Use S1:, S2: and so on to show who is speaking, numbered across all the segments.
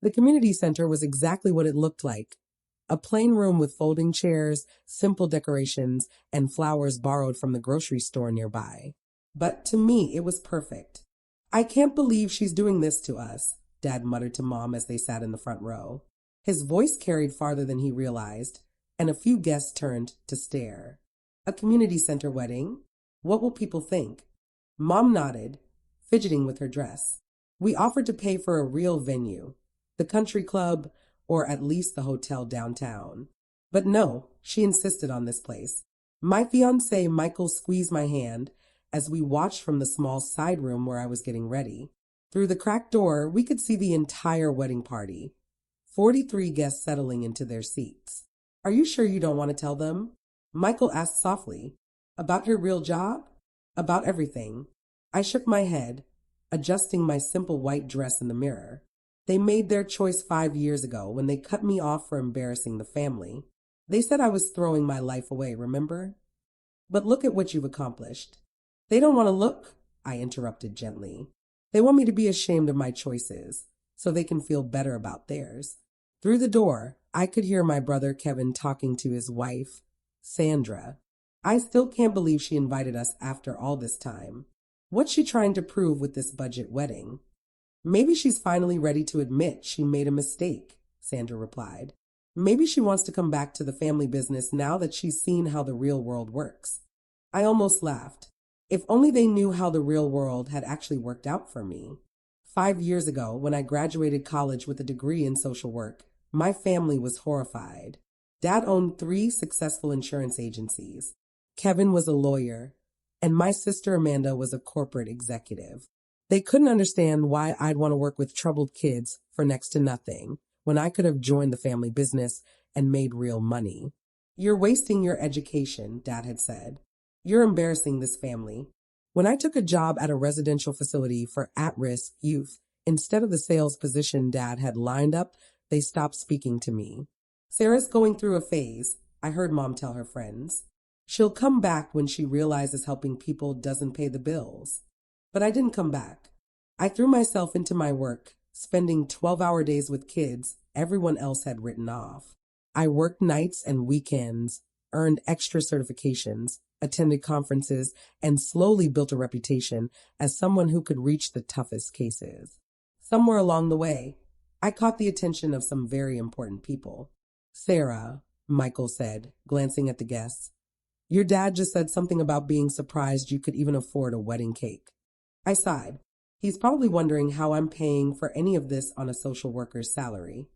S1: The community center was exactly what it looked like. A plain room with folding chairs, simple decorations, and flowers borrowed from the grocery store nearby. But to me, it was perfect. I can't believe she's doing this to us, Dad muttered to Mom as they sat in the front row. His voice carried farther than he realized, and a few guests turned to stare. A community center wedding? What will people think? Mom nodded, fidgeting with her dress. We offered to pay for a real venue, the country club, or at least the hotel downtown. But no, she insisted on this place. My fiancé Michael squeezed my hand as we watched from the small side room where I was getting ready. Through the cracked door, we could see the entire wedding party. 43 guests settling into their seats. Are you sure you don't want to tell them? Michael asked softly. About her real job? About everything. I shook my head, adjusting my simple white dress in the mirror. They made their choice 5 years ago when they cut me off for embarrassing the family. They said I was throwing my life away, remember? But look at what you've accomplished. They don't want to look, I interrupted gently. They want me to be ashamed of my choices, so they can feel better about theirs. Through the door, I could hear my brother Kevin talking to his wife, Sandra. I still can't believe she invited us after all this time. What's she trying to prove with this budget wedding? Maybe she's finally ready to admit she made a mistake, Sandra replied. Maybe she wants to come back to the family business now that she's seen how the real world works. I almost laughed. If only they knew how the real world had actually worked out for me. 5 years ago, when I graduated college with a degree in social work, my family was horrified. Dad owned 3 successful insurance agencies. Kevin was a lawyer, and my sister Amanda was a corporate executive. They couldn't understand why I'd want to work with troubled kids for next to nothing, when I could have joined the family business and made real money. You're wasting your education, Dad had said. You're embarrassing this family. When I took a job at a residential facility for at-risk youth, instead of the sales position Dad had lined up, they stopped speaking to me. Sarah's going through a phase, I heard Mom tell her friends. She'll come back when she realizes helping people doesn't pay the bills. But I didn't come back. I threw myself into my work, spending 12-hour days with kids everyone else had written off. I worked nights and weekends, earned extra certifications, attended conferences, and slowly built a reputation as someone who could reach the toughest cases. Somewhere along the way, I caught the attention of some very important people. Sarah, Michael said, glancing at the guests. Your dad just said something about being surprised you could even afford a wedding cake. I sighed. He's probably wondering how I'm paying for any of this on a social worker's salary.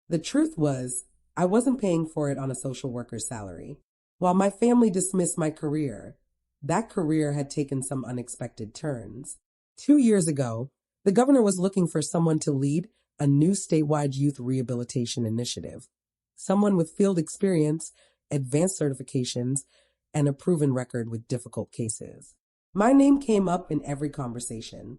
S1: The truth was, I wasn't paying for it on a social worker's salary. While my family dismissed my career, that career had taken some unexpected turns. 2 years ago, the governor was looking for someone to lead a new statewide youth rehabilitation initiative. Someone with field experience, advanced certifications, and a proven record with difficult cases. My name came up in every conversation.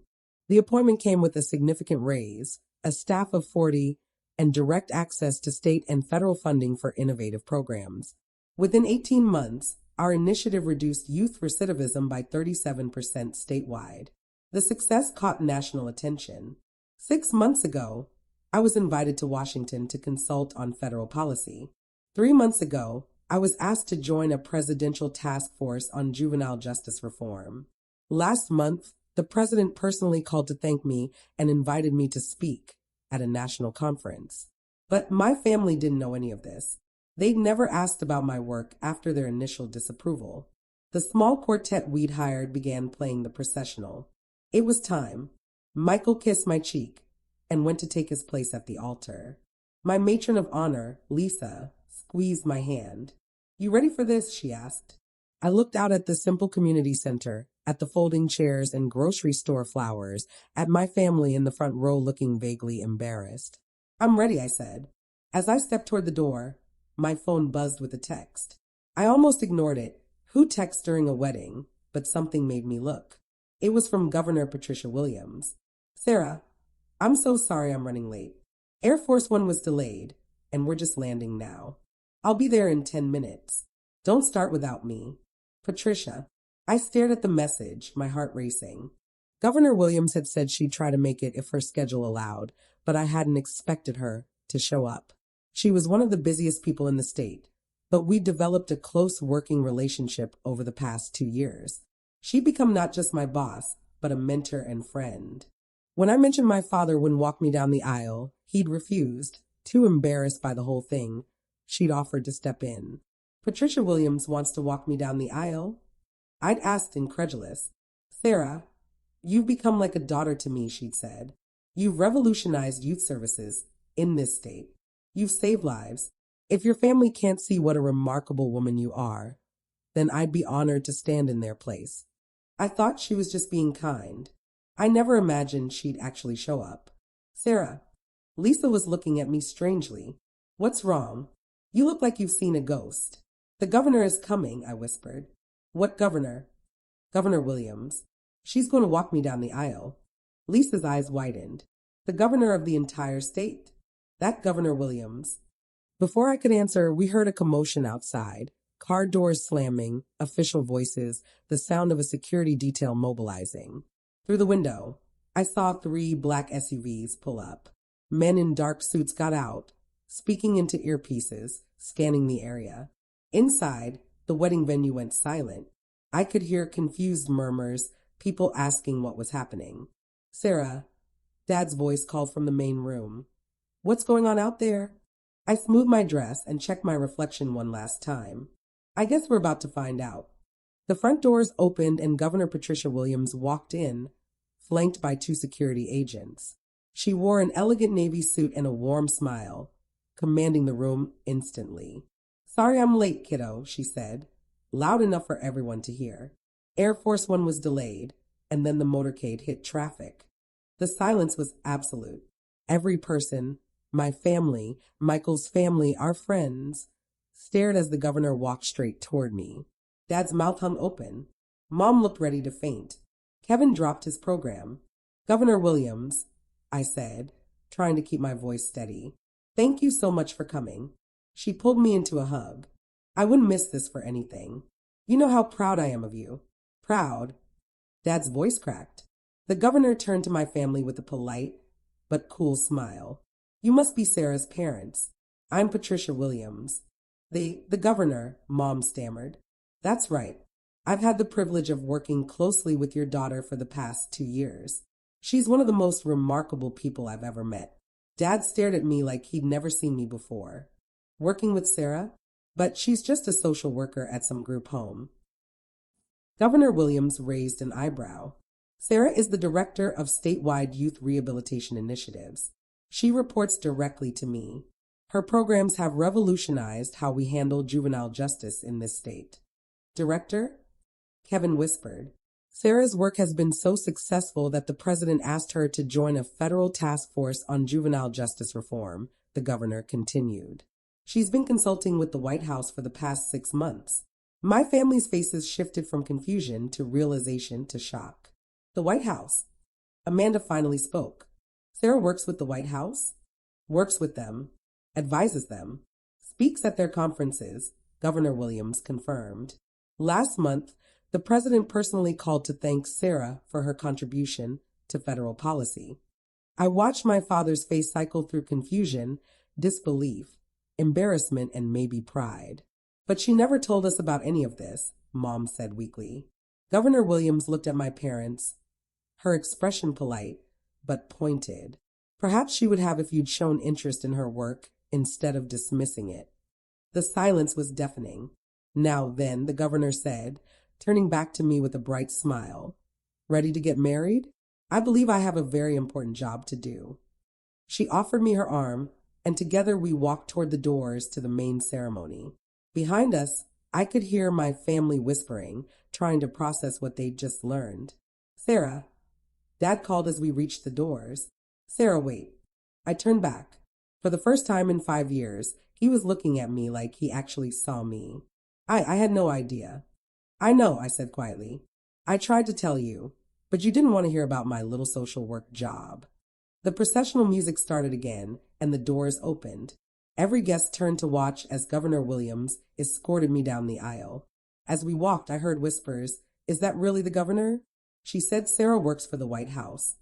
S1: The appointment came with a significant raise, a staff of 40, and direct access to state and federal funding for innovative programs. Within 18 months, our initiative reduced youth recidivism by 37% statewide. The success caught national attention. 6 months ago, I was invited to Washington to consult on federal policy. 3 months ago, I was asked to join a presidential task force on juvenile justice reform. Last month, the president personally called to thank me and invited me to speak at a national conference. But my family didn't know any of this. They'd never asked about my work after their initial disapproval. The small quartet we'd hired began playing the processional. It was time. Michael kissed my cheek and went to take his place at the altar. My matron of honor, Lisa, squeezed my hand. You ready for this? She asked. I looked out at the simple community center, at the folding chairs and grocery store flowers, at my family in the front row looking vaguely embarrassed. I'm ready, I said. As I stepped toward the door, my phone buzzed with a text. I almost ignored it. Who texts during a wedding? But something made me look. It was from Governor Patricia Williams. Sarah, I'm so sorry I'm running late. Air Force One was delayed, and we're just landing now. I'll be there in 10 minutes. Don't start without me. Patricia. I stared at the message, my heart racing. Governor Williams had said she'd try to make it if her schedule allowed, but I hadn't expected her to show up. She was one of the busiest people in the state, but we developed a close working relationship over the past 2 years. She'd become not just my boss, but a mentor and friend. When I mentioned my father wouldn't walk me down the aisle, he'd refused, too embarrassed by the whole thing. She'd offered to step in. Patricia Williams wants to walk me down the aisle? I'd asked incredulous. Sarah, you've become like a daughter to me, she'd said. You've revolutionized youth services in this state. You've saved lives. If your family can't see what a remarkable woman you are, then I'd be honored to stand in their place. I thought she was just being kind. I never imagined she'd actually show up. Sarah, Lisa was looking at me strangely. What's wrong? You look like you've seen a ghost. The governor is coming, I whispered. What governor? Governor Williams. She's going to walk me down the aisle. Lisa's eyes widened. The governor of the entire state. That Governor Williams. Before I could answer, we heard a commotion outside. Car doors slamming, official voices, the sound of a security detail mobilizing. Through the window, I saw 3 black SUVs pull up. Men in dark suits got out, speaking into earpieces, scanning the area. Inside, the wedding venue went silent. I could hear confused murmurs, people asking what was happening. Sarah, Dad's voice called from the main room. What's going on out there? I smoothed my dress and checked my reflection one last time. I guess we're about to find out. The front doors opened and Governor Patricia Williams walked in, flanked by 2 security agents. She wore an elegant navy suit and a warm smile, commanding the room instantly. Sorry I'm late, kiddo, she said, loud enough for everyone to hear. Air Force One was delayed, and then the motorcade hit traffic. The silence was absolute. Every person, my family, Michael's family, our friends, stared as the governor walked straight toward me. Dad's mouth hung open. Mom looked ready to faint. Kevin dropped his program. Governor Williams, I said, trying to keep my voice steady. Thank you so much for coming. She pulled me into a hug. I wouldn't miss this for anything. You know how proud I am of you. Proud? Dad's voice cracked. The governor turned to my family with a polite but cool smile. You must be Sarah's parents. I'm Patricia Williams. The governor, Mom stammered. That's right. I've had the privilege of working closely with your daughter for the past 2 years. She's one of the most remarkable people I've ever met. Dad stared at me like he'd never seen me before. Working with Sarah? But she's just a social worker at some group home. Governor Williams raised an eyebrow. Sarah is the director of statewide youth rehabilitation initiatives. She reports directly to me. Her programs have revolutionized how we handle juvenile justice in this state. Director? Kevin whispered. Sarah's work has been so successful that the president asked her to join a federal task force on juvenile justice reform, the governor continued. She's been consulting with the White House for the past 6 months. My family's faces shifted from confusion to realization to shock. The White House. Amanda finally spoke. Sarah works with the White House, works with them, advises them, speaks at their conferences, Governor Williams confirmed. Last month, the president personally called to thank Sarah for her contribution to federal policy. I watched my father's face cycle through confusion, disbelief, embarrassment, and maybe pride. But she never told us about any of this, Mom said weakly. Governor Williams looked at my parents, her expression polite, but pointed. Perhaps she would have if you'd shown interest in her work instead of dismissing it. The silence was deafening. Now then, the governor said, turning back to me with a bright smile. Ready to get married? I believe I have a very important job to do. She offered me her arm, and together we walked toward the doors to the main ceremony. Behind us, I could hear my family whispering, trying to process what they'd just learned. Sarah. Dad called as we reached the doors. Sarah, wait. I turned back. For the first time in 5 years, he was looking at me like he actually saw me. I had no idea. I know, I said quietly. I tried to tell you, but you didn't want to hear about my little social work job. The processional music started again, and the doors opened. Every guest turned to watch as Governor Williams escorted me down the aisle. As we walked, I heard whispers, Is that really the governor? She said Sarah works for the White House.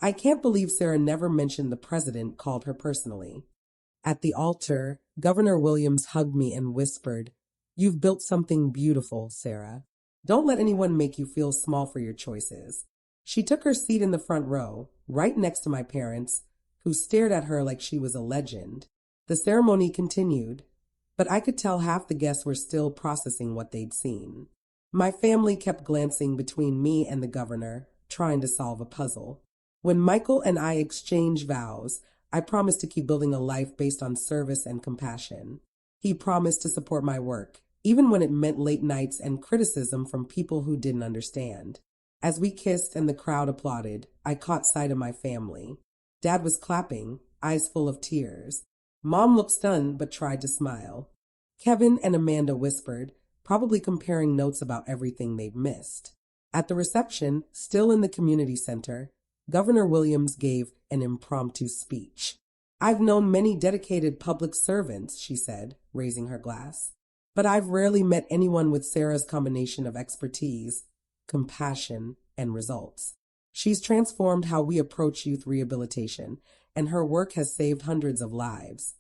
S1: I can't believe Sarah never mentioned the president called her personally. At the altar, Governor Williams hugged me and whispered, "You've built something beautiful, Sarah. Don't let anyone make you feel small for your choices." She took her seat in the front row, right next to my parents, who stared at her like she was a legend. The ceremony continued, but I could tell half the guests were still processing what they'd seen. My family kept glancing between me and the governor, trying to solve a puzzle. When Michael and I exchanged vows, I promised to keep building a life based on service and compassion. He promised to support my work, even when it meant late nights and criticism from people who didn't understand. As we kissed and the crowd applauded, I caught sight of my family. Dad was clapping, eyes full of tears. Mom looked stunned but tried to smile. Kevin and Amanda whispered, probably comparing notes about everything they'd missed. At the reception, still in the community center, Governor Williams gave an impromptu speech. "I've known many dedicated public servants," she said, raising her glass, "but I've rarely met anyone with Sarah's combination of expertise, compassion, and results. She's transformed how we approach youth rehabilitation, and her work has saved hundreds of lives."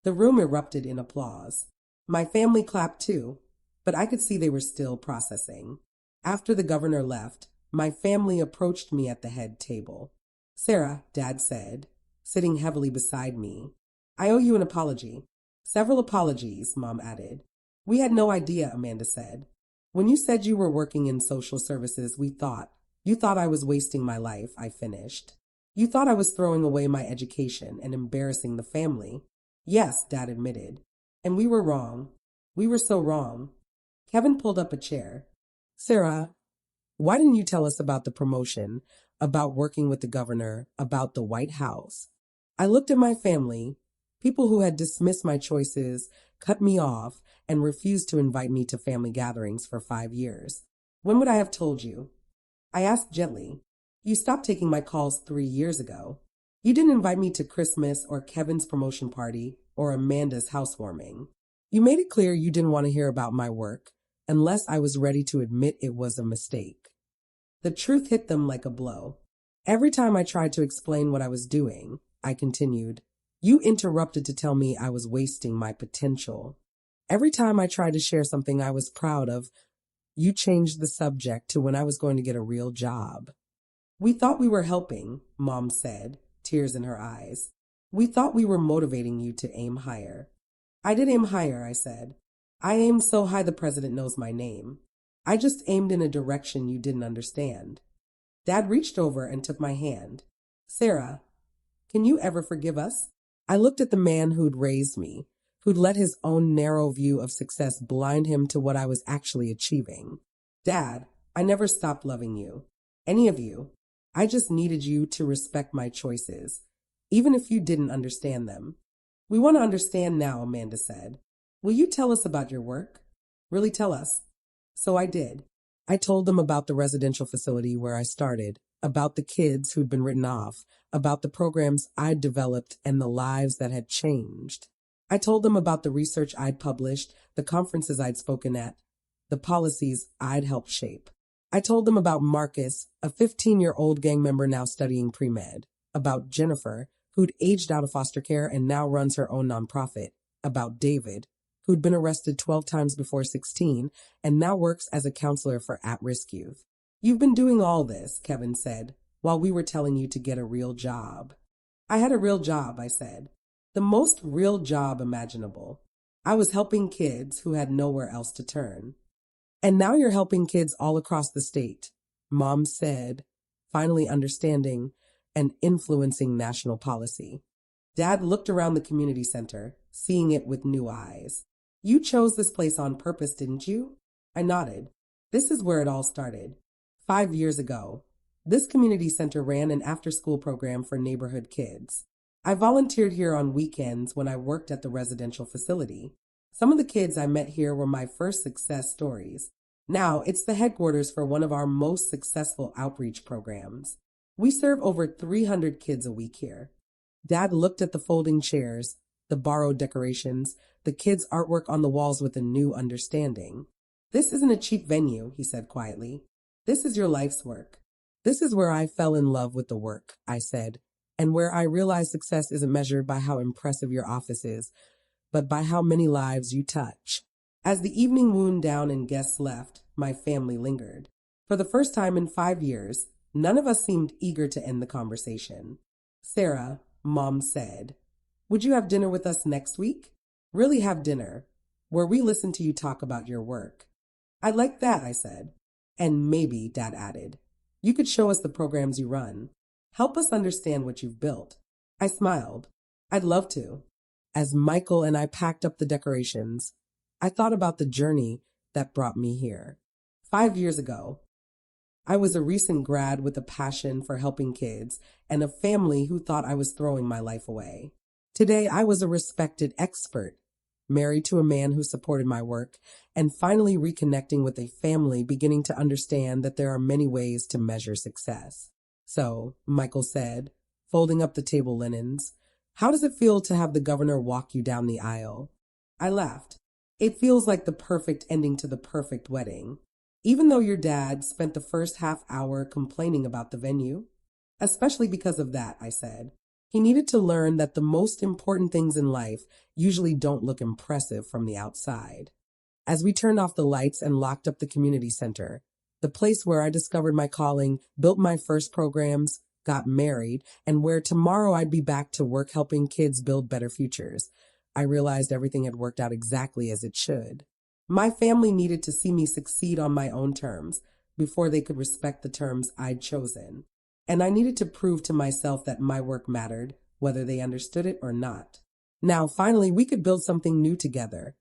S1: The room erupted in applause. My family clapped too, but I could see they were still processing. After the governor left, my family approached me at the head table. "Sarah," Dad said, sitting heavily beside me, "I owe you an apology." "Several apologies," Mom added. "We had no idea," Amanda said. "When you said you were working in social services, you thought I was wasting my life," I finished. "You thought I was throwing away my education and embarrassing the family." "Yes," Dad admitted. "And we were wrong. We were so wrong." Kevin pulled up a chair. "Sarah, why didn't you tell us about the promotion, about working with the governor, about the White House?" I looked at my family, people who had dismissed my choices, cut me off, and refused to invite me to family gatherings for 5 years. "When would I have told you?" I asked gently. "You stopped taking my calls 3 years ago. You didn't invite me to Christmas or Kevin's promotion party or Amanda's housewarming. You made it clear you didn't want to hear about my work unless I was ready to admit it was a mistake." The truth hit them like a blow. Every time I tried to explain what I was doing, I continued, you interrupted to tell me I was wasting my potential. Every time I tried to share something I was proud of, you changed the subject to when I was going to get a real job. "We thought we were helping," Mom said, tears in her eyes. "We thought we were motivating you to aim higher." "I did aim higher," I said. "I aimed so high the president knows my name. I just aimed in a direction you didn't understand." Dad reached over and took my hand. "Sarah, can you ever forgive us?" I looked at the man who'd raised me, who'd let his own narrow view of success blind him to what I was actually achieving. "Dad, I never stopped loving you. Any of you. I just needed you to respect my choices, even if you didn't understand them." "We want to understand now," Amanda said. "Will you tell us about your work? Really tell us." So I did. I told them about the residential facility where I started, about the kids who'd been written off, about the programs I'd developed and the lives that had changed. I told them about the research I'd published, the conferences I'd spoken at, the policies I'd helped shape. I told them about Marcus, a 15-year-old gang member now studying pre-med, about Jennifer, who'd aged out of foster care and now runs her own nonprofit, about David, who'd been arrested 12 times before 16 and now works as a counselor for at-risk youth. "You've been doing all this," Kevin said, "while we were telling you to get a real job." "I had a real job," I said. "The most real job imaginable. I was helping kids who had nowhere else to turn." "And now you're helping kids all across the state," Mom said, finally understanding and influencing national policy. Dad looked around the community center, seeing it with new eyes. "You chose this place on purpose, didn't you?" I nodded. "This is where it all started. 5 years ago, this community center ran an after-school program for neighborhood kids. I volunteered here on weekends when I worked at the residential facility. Some of the kids I met here were my first success stories. Now it's the headquarters for one of our most successful outreach programs. We serve over 300 kids a week here." Dad looked at the folding chairs, the borrowed decorations, the kids' artwork on the walls with a new understanding. "This isn't a cheap venue," he said quietly. "This is your life's work. This is where I fell in love with the work, I said, and where I realized success isn't measured by how impressive your office is, but by how many lives you touch. As the evening wound down and guests left, my family lingered. For the first time in 5 years, none of us seemed eager to end the conversation. Sarah, Mom said, "Would you have dinner with us next week? Really have dinner, where we listen to you talk about your work." "I'd like that," I said. "And maybe," Dad added, "you could show us the programs you run. Help us understand what you've built." I smiled. "I'd love to." As Michael and I packed up the decorations, I thought about the journey that brought me here. 5 years ago, I was a recent grad with a passion for helping kids and a family who thought I was throwing my life away. Today, I was a respected expert, married to a man who supported my work, and finally reconnecting with a family beginning to understand that there are many ways to measure success. "So," Michael said, folding up the table linens, "how does it feel to have the governor walk you down the aisle?" I laughed. "It feels like the perfect ending to the perfect wedding. Even though your dad spent the first half hour complaining about the venue." "Especially because of that," I said. "He needed to learn that the most important things in life usually don't look impressive from the outside." As we turned off the lights and locked up the community center, the place where I discovered my calling, built my first programs, got married, and where tomorrow I'd be back to work helping kids build better futures, I realized everything had worked out exactly as it should. My family needed to see me succeed on my own terms before they could respect the terms I'd chosen. And I needed to prove to myself that my work mattered, whether they understood it or not. Now, finally, we could build something new together.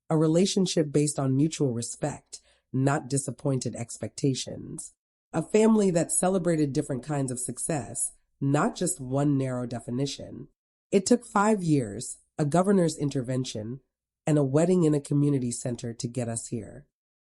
S1: A relationship based on mutual respect, not disappointed expectations. A family that celebrated different kinds of success, not just one narrow definition. It took 5 years, a governor's intervention, and a wedding in a community center to get us here.